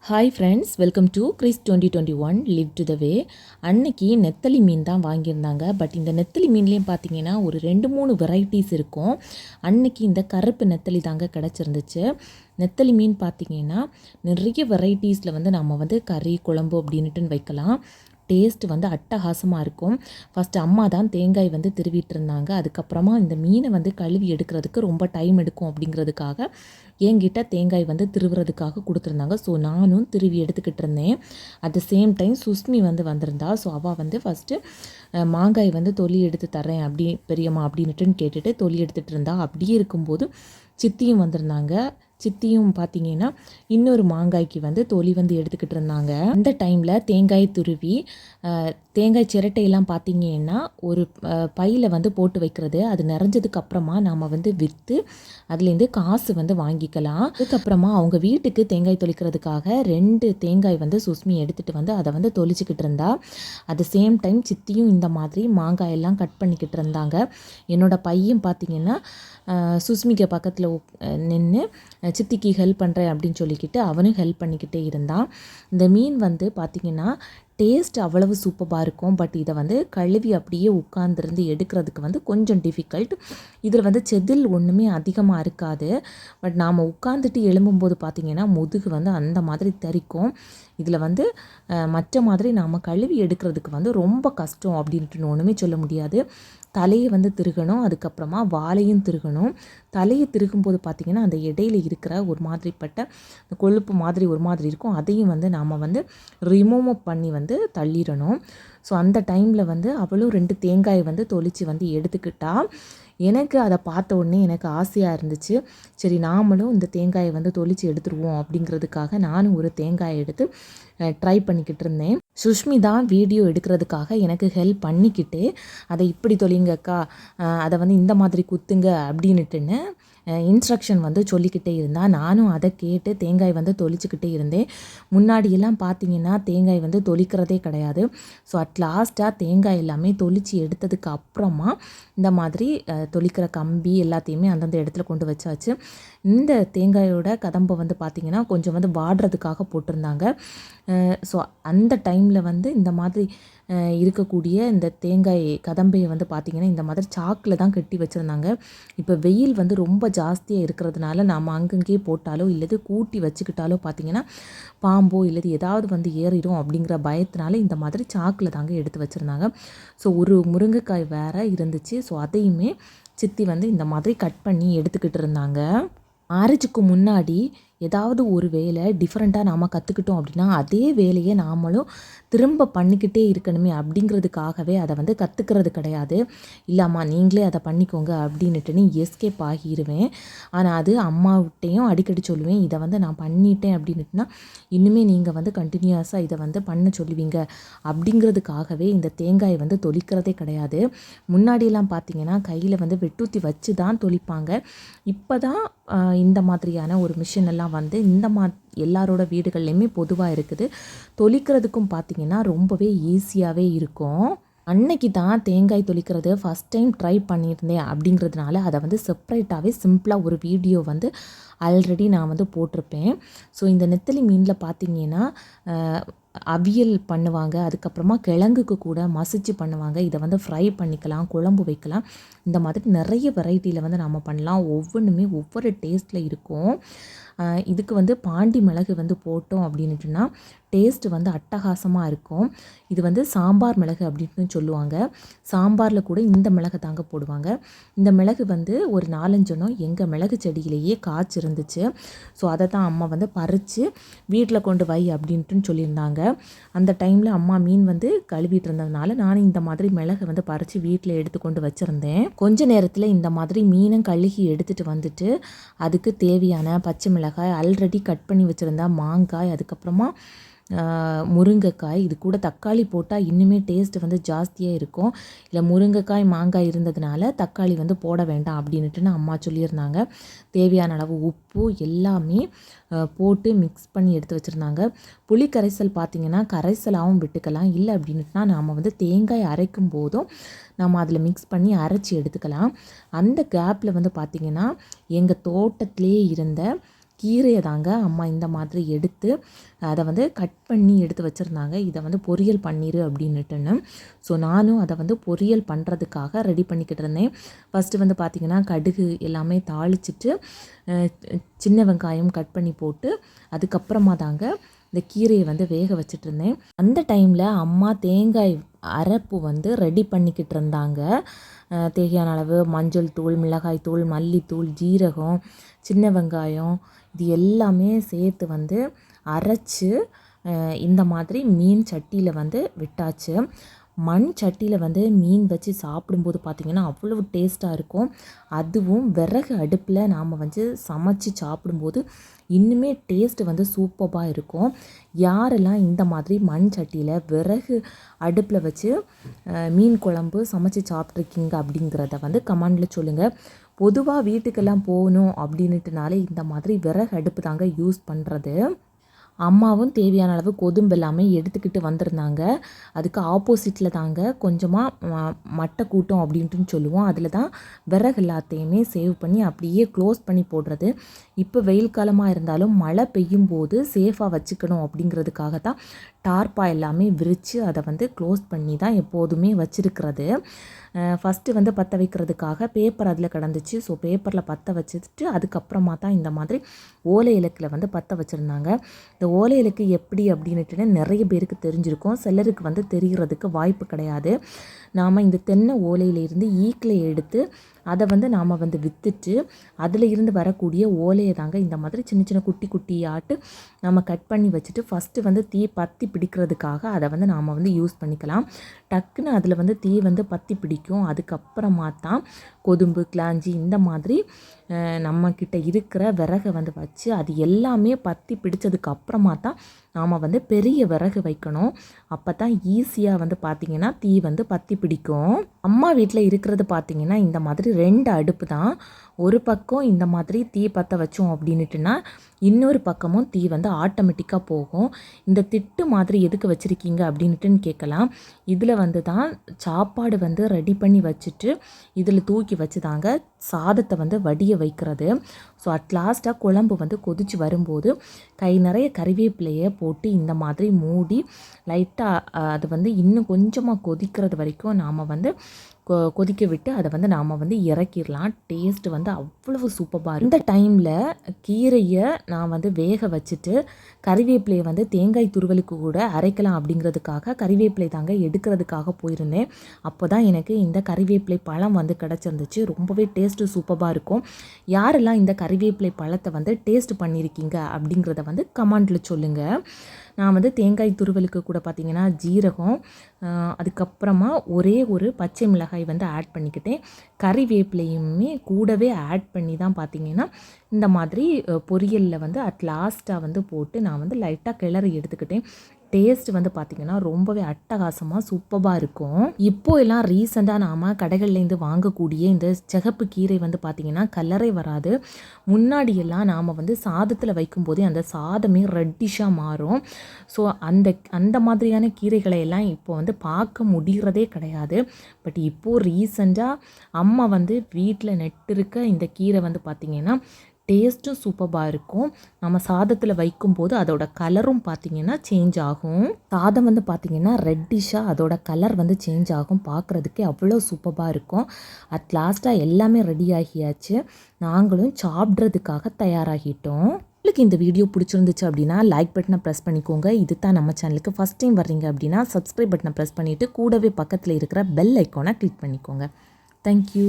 Hi friends, welcome to Chris 2021 live to the way. அன்னைக்கு நெத்தலி மீன் தான் வாங்கியிருந்தாங்க. பட் இந்த நெத்தலி மீன்லேயும் பார்த்தீங்கன்னா ஒரு 2-3 வெரைட்டிஸ் இருக்கும். அன்னைக்கு இந்த கருப்பு நெத்தலி தாங்க கிடச்சிருந்துச்சு. நெத்தலி மீன் பார்த்திங்கன்னா நிறைய வெரைட்டிஸில் நம்ம கறி குழம்பு அப்படின்ட்டுன்னு வைக்கலாம். டேஸ்ட்டு அட்டகாசமாக இருக்கும். ஃபஸ்ட்டு அம்மா தான் தேங்காய் திருவிட்டு இருந்தாங்க. அதுக்கப்புறமா இந்த மீனை கழுவி எடுக்கிறதுக்கு ரொம்ப டைம் எடுக்கும் அப்படிங்கிறதுக்காக என்கிட்ட தேங்காய் திருவுறதுக்காக கொடுத்துருந்தாங்க. ஸோ நானும் திருவி எடுத்துக்கிட்டு இருந்தேன். அட் த சேம் டைம் சுஸ்மி வந்திருந்தா. ஸோ அவள் ஃபஸ்ட்டு மாங்காய் தொலி எடுத்து தரேன் அப்படி பெரியம்மா அப்படின்ட்டுன்னு கேட்டுட்டு தொலி எடுத்துகிட்டு இருந்தா. அப்படியே இருக்கும்போது சித்தியும் வந்திருந்தாங்க. சித்தியும் பார்த்தீங்கன்னா இன்னொரு மாங்காய்க்கு தொலி எடுத்துக்கிட்டு இருந்தாங்க. அந்த டைமில் தேங்காய் துருவி தேங்காய் சிரட்டையெல்லாம் பார்த்தீங்கன்னா ஒரு பையில் போட்டு வைக்கிறது. அது நிறைஞ்சதுக்கு அப்புறமா நாம் விற்று அதுலேருந்து காசு வாங்கிக்கலாம். அதுக்கப்புறமா அவங்க வீட்டுக்கு தேங்காய் தொளிக்கிறதுக்காக 2 தேங்காய் சுஸ்மி எடுத்துகிட்டு அதை தொளிச்சிக்கிட்டு இருந்தா. அட் த சேம் டைம் சித்தியும் இந்த மாதிரி மாங்காயெல்லாம் கட் பண்ணிக்கிட்டு இருந்தாங்க. என்னோடய பையன் பார்த்தீங்கன்னா சுஸ்மிக்கு பக்கத்தில் நின்று சித்திக்கு ஹெல்ப் பண்ணுறேன் அப்படின்னு சொல்லிக்கிட்டு அவனும் ஹெல்ப் பண்ணிக்கிட்டே இருந்தான். இந்த மீன் பார்த்திங்கன்னா டேஸ்ட் அவ்வளவு சூப்பராக இருக்கும். பட் இதை கழுவி அப்படியே உட்கார்ந்துருந்து எடுக்கிறதுக்கு கொஞ்சம் டிஃபிகல்ட். இதில் செதில் ஒன்றுமே அதிகமாக இருக்காது. பட் நாம் உட்காந்துட்டு எழும்பும்போது பார்த்திங்கன்னா முதுகு அந்த மாதிரி தரிக்கும். இதில் மற்ற மாதிரி நாம் கழுவி எடுக்கிறதுக்கு ரொம்ப கஷ்டம் அப்படின்ட்டு ஒன்றுமே சொல்ல முடியாது. தலையை திருகணும், அதுக்கப்புறமா வாலையும் திருகணும். தலையை திருகும்போது பார்த்திங்கன்னா அந்த இடையில இருக்கிற ஒரு மாதிரிப்பட்ட கொழுப்பு மாதிரி ஒரு மாதிரி இருக்கும். அதையும் நாம் ரிமூவ் பண்ணி தள்ளிடணும். ஸோ அந்த டைமில் அவளும் 2 தேங்காயை தொளிச்சு எடுத்துக்கிட்டா. எனக்கு அதை பார்த்த உடனே எனக்கு ஆசையாக இருந்துச்சு. சரி நாமளும் இந்த தேங்காயை தொளிச்சு எடுத்துருவோம் அப்படிங்கிறதுக்காக நானும் ஒரு தேங்காயை எடுத்து ட்ரை பண்ணிக்கிட்டு இருந்தேன். சுஷ்மி தான் வீடியோ எடுக்கிறதுக்காக எனக்கு ஹெல்ப் பண்ணிக்கிட்டு அதை இப்படி தொலிங்கக்கா, அதை இந்த மாதிரி குத்துங்க அப்படின்னுட்டுன்னு இன்ஸ்ட்ரக்ஷன் சொல்லிக்கிட்டே இருந்தால் நானும் அதை கேட்டு தேங்காய் தொளிச்சுக்கிட்டே இருந்தேன். முன்னாடியெல்லாம் பார்த்தீங்கன்னா தேங்காய் தொளிக்கிறதே கிடையாது. ஸோ அட் லாஸ்ட்டாக தேங்காய் எல்லாமே தொளிச்சு எடுத்ததுக்கு அப்புறமா இந்த மாதிரி தொளிக்கிற கம்பி எல்லாத்தையுமே அந்தந்த இடத்துல கொண்டு வச்சாச்சு. இந்த தேங்காயோட கதம்பை பார்த்திங்கன்னா கொஞ்சம் வாடுறதுக்காக போட்டிருந்தாங்க. ஸோ அந்த டைமில் இந்த மாதிரி இருக்கக்கூடிய இந்த தேங்காய் கதம்பையை பார்த்திங்கன்னா இந்த மாதிரி சாக்கில் தான் கட்டி வச்சுருந்தாங்க. இப்போ வெயில் ரொம்ப ஜாஸ்தியாக இருக்கிறதுனால நாம் அங்கங்கே போட்டாலோ இல்லது கூட்டி வச்சுக்கிட்டாலோ பார்த்திங்கன்னா பாம்போ இல்லது ஏதாவது ஏறிடும் அப்படிங்கிற பயத்தினால இந்த மாதிரி சாக்கில் தாங்க எடுத்து வச்சுருந்தாங்க. ஸோ ஒரு முருங்கைக்காய் வேறு இருந்துச்சு. ஸோ அதையுமே சித்தி இந்த மாதிரி கட் பண்ணி எடுத்துக்கிட்டு இருந்தாங்க. மேரேஜுக்கு முன்னாடி ஏதாவது ஒரு வேலை டிஃப்ரெண்ட்டாக நாம் கற்றுக்கிட்டோம் அப்படின்னா அதே வேலையை நாமளும் திரும்ப பண்ணிக்கிட்டே இருக்கணுமே அப்படிங்கிறதுக்காகவே அதை கற்றுக்கிறது கிடையாது. இல்லைம்மா நீங்களே அதை பண்ணிக்கோங்க அப்படின்னுட்டுன்னு எஸ்கேப் ஆகிடுவேன். ஆனால் அது அம்மாவிட்டையும் அடிக்கடி சொல்லுவேன், இதை நான் பண்ணிட்டேன் அப்படின்னுட்டுனா இன்னுமே நீங்கள் கண்டினியூஸாக இதை பண்ண சொல்லுவீங்க அப்படிங்கிறதுக்காகவே இந்த தேங்காயை தொளிக்கிறதே கிடையாது. முன்னாடியெல்லாம் பார்த்திங்கன்னா கையில் வெட்டூத்தி வச்சு தான் தொளிப்பாங்க. இப்போ தான் இந்த மாதிரியான ஒரு மிஷின் எல்லாம் இந்த எல்லாரோட வீடுகள்லையுமே பொதுவாக இருக்குது. தொளிக்கிறதுக்கும் பார்த்திங்கன்னா ரொம்பவே ஈஸியாகவே இருக்கும். அன்னைக்கு தான் தேங்காய் தொளிக்கிறது ஃபஸ்ட் டைம் ட்ரை பண்ணியிருந்தேன் அப்படிங்கிறதுனால அதை செப்ரேட்டாகவே சிம்பிளாக ஒரு வீடியோ ஆல்ரெடி நான் போட்டிருப்பேன். ஸோ இந்த நெத்தலி மீனில் பார்த்திங்கன்னா அவியல் பண்ணுவாங்க, அதுக்கப்புறமா கிழங்குக்கு கூட மசிச்சு பண்ணுவாங்க. இதை ஃப்ரை பண்ணிக்கலாம், குழம்பு வைக்கலாம். இந்த மாதிரி நிறைய வெரைட்டியில் நம்ம பண்ணலாம். ஒவ்வொன்றுமே ஒவ்வொரு டேஸ்ட்டில் இருக்கும். இதுக்கு பாண்டி மிளகு போட்டோம் அப்படின்னுட்டுனா டேஸ்ட்டு அட்டகாசமாக இருக்கும். இது சாம்பார் மிளகு அப்படின்னு சொல்லுவாங்க. சாம்பாரில் கூட இந்த மிளகு தாங்க போடுவாங்க. இந்த மிளகு ஒரு 4-5 எங்கள் மிளகு செடியிலேயே காய்ச்சிருந்துச்சு. ஸோ அதை தான் அம்மா பறித்து வீட்டில் கொண்டு வை அப்படின்ட்டுன்னு சொல்லியிருந்தாங்க. அந்த டைமில் அம்மா மீன் கழுவிட்டு இருந்ததுனால நானும் இந்த மாதிரி மிளகு பறித்து வீட்டில் எடுத்து கொண்டு வச்சுருந்தேன். கொஞ்ச நேரத்தில் இந்த மாதிரி மீனை கழுகி எடுத்துகிட்டு அதுக்கு தேவையான பச்சை மிளகாய், ஆல்ரெடி கட் பண்ணி வச்சுருந்தா மாங்காய், அதுக்கப்புறமா முருங்கைக்காய், இது கூட தக்காளி போட்டால் இன்னுமே டேஸ்ட்டு ஜாஸ்தியாக இருக்கும். இல்லை முருங்கைக்காய் மாங்காய் இருந்ததுனால தக்காளி போட வேண்டாம் அப்படின்ட்டுன்னு அம்மா சொல்லியிருந்தாங்க. தேவையான அளவு உப்பு எல்லாமே போட்டு மிக்ஸ் பண்ணி எடுத்து வச்சுருந்தாங்க. புளி கரைசல் பார்த்திங்கன்னா கரைசலாகவும் விட்டுக்கலாம். இல்லை அப்படின்ட்டுனா நாம் தேங்காய் அரைக்கும் போதும் நம்ம அதில் மிக்ஸ் பண்ணி அரைச்சி எடுத்துக்கலாம். அந்த கேப்பில் பார்த்திங்கன்னா எங்கள் தோட்டத்திலே இருந்த கீரையை தாங்க அம்மா இந்த மாதிரி எடுத்து அதை வந்து கட் பண்ணி எடுத்து வச்சுருந்தாங்க. இதை வந்து பொரியல் பண்ணிடு அப்படின்னுட்டுன்னு. ஸோ நானும் அதை வந்து பொரியல் பண்ணுறதுக்காக ரெடி பண்ணிக்கிட்டு இருந்தேன். ஃபஸ்ட்டு வந்து பார்த்திங்கன்னா கடுகு எல்லாமே தாளிச்சிட்டு சின்ன வெங்காயம் கட் பண்ணி போட்டு அதுக்கப்புறமா தாங்க இந்த கீரையை வந்து வேக வச்சுட்டு இருந்தேன். அந்த டைமில் அம்மா தேங்காய் அரைப்பு வந்து ரெடி பண்ணிக்கிட்டு இருந்தாங்க. தேவையான அளவு மஞ்சள் தூள், மிளகாய் தூள், மல்லித்தூள், ஜீரகம், சின்ன வெங்காயம் இது எல்லாமே சேர்த்து வந்து அரைச்சி இந்த மாதிரி மீன் சட்டியில் வந்து விட்டாச்சு. மண் சட்டியில் வந்து மீன் வச்சு சாப்பிடும்போது பார்த்திங்கன்னா அவ்வளவு டேஸ்ட்டாக இருக்கும். அதுவும் விறகு அடுப்பில் நாம் வந்து சமைச்சு சாப்பிடும்போது இன்னுமே டேஸ்ட்டு வந்து சூப்பராக இருக்கும். யாரெல்லாம் இந்த மாதிரி மண் சட்டியில் விறகு அடுப்பில் வச்சு மீன் குழம்பு சமைச்சு சாப்பிட்ருக்கீங்க அப்படிங்கிறத வந்து கமெண்டில் சொல்லுங்கள். பொதுவாக வீட்டுக்கெல்லாம் போகணும் அப்படின்ட்டுனாலே இந்த மாதிரி விறகு அடுப்பு தாங்க யூஸ் பண்ணுறது. அம்மாவும் தேவையான அளவு கொதும்பு எல்லாமே எடுத்துக்கிட்டு வந்திருந்தாங்க. அதுக்கு ஆப்போசிட்டில் தாங்க கொஞ்சமாக மட்டை கூட்டம் அப்படின்ட்டுன்னு சொல்லுவோம். அதில் தான் விறகு எல்லாத்தையுமே சேவ் பண்ணி அப்படியே க்ளோஸ் பண்ணி போடுறது. இப்போ வெயில் காலமாக இருந்தாலும் மழை பெய்யும் போது சேஃபாக வச்சுக்கணும் அப்படிங்கிறதுக்காக தான் டார்ப்பா எல்லாமே விரித்து அதை வந்து க்ளோஸ் பண்ணி தான் எப்போதுமே வச்சுருக்கிறது. ஃபஸ்ட்டு வந்து பற்ற வைக்கிறதுக்காக பேப்பர் அதில் கிடந்துச்சு. ஸோ பேப்பரில் பற்ற வச்சுட்டு அதுக்கப்புறமா தான் இந்த மாதிரி ஓலை இலக்கில் வந்து பற்ற வச்சுருந்தாங்க. இந்த ஓலை இலக்கு எப்படி அப்படின்னுட்டு நிறைய பேருக்கு தெரிஞ்சிருக்கும், சிலருக்கு வந்து தெரிகிறதுக்கு வாய்ப்பு கிடையாது. நாம் இந்த தென்னை ஓலையிலேருந்து ஈக்கில் எடுத்து அதை வந்து நாம் வந்து விற்றுட்டு அதில் இருந்து வரக்கூடிய ஓலையை தாங்க இந்த மாதிரி சின்ன சின்ன குட்டி குட்டியாட்டு நம்ம கட் பண்ணி வச்சுட்டு ஃபஸ்ட்டு வந்து தீ பற்றி பிடிக்கிறதுக்காக அதை வந்து நாம் வந்து யூஸ் பண்ணிக்கலாம். டக்குன்னு அதில் வந்து தீ வந்து பற்றி பிடிக்கும். அதுக்கப்புறமா தான் கொதும்பு, கிளாஞ்சி இந்த மாதிரி நம்மக்கிட்ட இருக்கிற விறகை வந்து வச்சு அது எல்லாமே பற்றி பிடிச்சதுக்கு அப்புறமா தான் நாம் வந்து பெரிய விறகு வைக்கணும். அப்போ தான் ஈஸியாக வந்து பார்த்திங்கன்னா தீ வந்து பற்றி பிடிக்கும். அம்மா வீட்டில் இருக்கிறது பார்த்திங்கன்னா இந்த மாதிரி 2 அடுப்பு தான். ஒரு பக்கம் இந்த மாதிரி தீ பற்ற வச்சோம் அப்படின்னுட்டுனா இன்னொரு பக்கமும் தீ வந்து ஆட்டோமேட்டிக்காக போகும். இந்த திட்டு மாதிரி எதுக்கு வச்சுருக்கீங்க அப்படின்ட்டுன்னு கேட்கலாம். இதில் வந்து தான் சாப்பாடு வந்து ரெடி பண்ணி வச்சுட்டு இதில் தூக்கி வச்சு தாங்க சாதத்தை வந்து வடிய வைக்கிறது. ஸோ லாஸ்ட்டாக குழம்பு வந்து கொதித்து வரும்போது கை நிறைய கறிவேப்பிலையை போட்டு இந்த மாதிரி மூடி லைட்டாக அது வந்து இன்னும் கொஞ்சமாக கொதிக்கிறது வரைக்கும் நாம் வந்து கொதிக்க விட்டு அதை வந்து நாம் வந்து இறக்கிடலாம். டேஸ்ட்டு வந்து அவ்வளவு சூப்பராக இருக்கும். இந்த டைமில் கீரையை நான் வந்து வேக வச்சுட்டு கறிவேப்பிலையை வந்து தேங்காய் துருவலுக்கு கூட அரைக்கலாம் அப்படிங்கிறதுக்காக கறிவேப்பிலை தாங்க எடுக்கிறதுக்காக போயிருந்தேன். அப்போ தான் எனக்கு இந்த கறிவேப்பிலை பழம் வந்து கிடச்சிருந்துச்சு. ரொம்பவே டேஸ்ட்டு சூப்பராக இருக்கும். யாரெல்லாம் இந்த கறிவேப்பிலை பழத்தை வந்து டேஸ்ட் பண்ணியிருக்கீங்க அப்படிங்கிறத வந்து கமெண்டில் சொல்லுங்கள். நான் வந்து தேங்காய் துருவலுக்கு கூட பார்த்திங்கன்னா ஜீரகம், அதுக்கப்புறமா ஒரே ஒரு பச்சை மிளகாய் வந்து ஆட் பண்ணிக்கிட்டேன். கறிவேப்பிலையுமே கூடவே ஆட் பண்ணி தான் பார்த்திங்கன்னா இந்த மாதிரி பொரியலில் வந்து லாஸ்ட்டாக வந்து போட்டு நான் வந்து லைட்டாக கிளறி எடுத்துக்கிட்டேன். டேஸ்ட் வந்து பார்த்திங்கன்னா ரொம்பவே அட்டகாசமாக சூப்பராக இருக்கும். இப்போது எல்லாம் ரீசெண்டாக நாம் கடைகள்லேருந்து வாங்கக்கூடிய இந்த சிகப்பு கீரை வந்து பார்த்திங்கன்னா கலரே வராது. முன்னாடியெல்லாம் நாம் வந்து சாதத்தில் வைக்கும்போதே அந்த சாதமே ரெட்டிஷாக மாறும். ஸோ அந்த மாதிரியான கீரைகளை எல்லாம் இப்போ வந்து பார்க்க முடிகிறதே கிடையாது. பட் இப்போது ரீசெண்டாக அம்மா வந்து வீட்டில் நெட்டிருக்க இந்த கீரை வந்து பார்த்திங்கன்னா டேஸ்ட்டும் சூப்பராக இருக்கும். நம்ம சாதத்தில் வைக்கும்போது அதோட கலரும் பார்த்திங்கன்னா சேஞ்ச் ஆகும். சாதம் வந்து பார்த்திங்கன்னா ரெட்டிஷாக அதோட கலர் வந்து சேஞ்ச் ஆகும். பார்க்குறதுக்கே அவ்வளோ சூப்பராக இருக்கும். லாஸ்ட்டாக எல்லாமே ரெடி ஆகியாச்சு. நாங்களும் சாப்பிட்றதுக்காக தயாராகிட்டோம். உங்களுக்கு இந்த வீடியோ பிடிச்சிருந்துச்சு அப்படின்னா லைக் பட்டனை ப்ரெஸ் பண்ணிக்கோங்க. இது தான் நம்ம சேனலுக்கு ஃபஸ்ட் டைம் வர்றீங்க அப்படின்னா சப்ஸ்கிரைப் பட்டனை ப்ரெஸ் பண்ணிவிட்டு கூடவே பக்கத்தில் இருக்கிற பெல் ஐக்கானை கிளிக் பண்ணிக்கோங்க. தேங்க்யூ.